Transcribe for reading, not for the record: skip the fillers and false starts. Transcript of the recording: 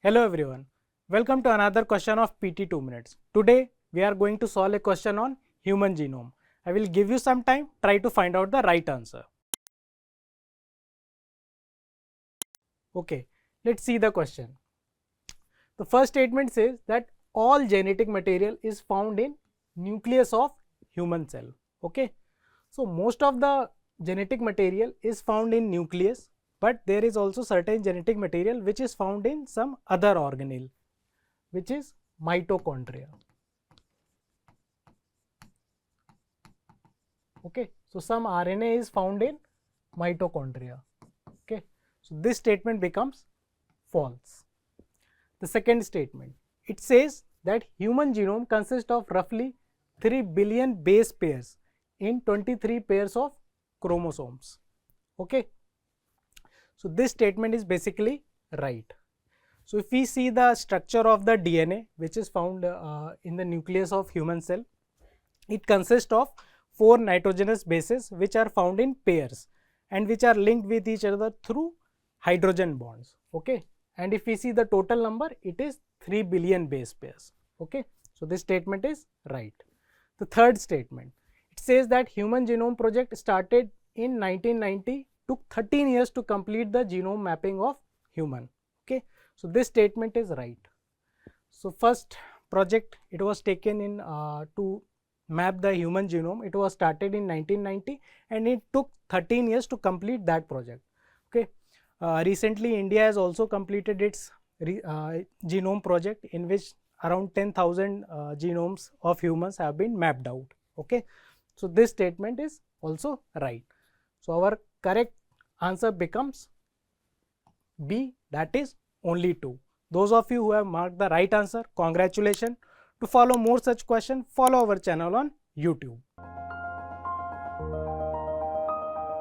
Hello everyone, welcome to another question of PT 2 minutes. Today we are going to solve a question on human genome. I will give you some time, try to find out the right answer. Okay, let's see the question. The first statement says that all genetic material is found in nucleus of human cell. Okay, so most of the genetic material is found in nucleus, but there is also certain genetic material which is found in some other organelle, which is mitochondria. Okay, so some RNA is found in mitochondria. Okay, so this statement becomes false. The second statement, it says that human genome consists of roughly 3 billion base pairs in 23 pairs of chromosomes. Okay, so this statement is basically right. So if we see the structure of the DNA which is found in the nucleus of human cell, it consists of 4 nitrogenous bases which are found in pairs and which are linked with each other through hydrogen bonds. Okay, and if we see the total number, it is 3 billion base pairs. Okay, so this statement is right. The third statement, it says that human genome project started in 1990, took 13 years to complete the genome mapping of human. Okay, so this statement is right. So first project, it was taken in to map the human genome. It was started in 1990 and it took 13 years to complete that project. Okay, recently India has also completed its genome project, in which around 10,000 genomes of humans have been mapped out. Okay, so this statement is also right. So our correct answer becomes B, that is only 2. Those of you who have marked the right answer, congratulations. To follow more such questions, follow our channel on YouTube.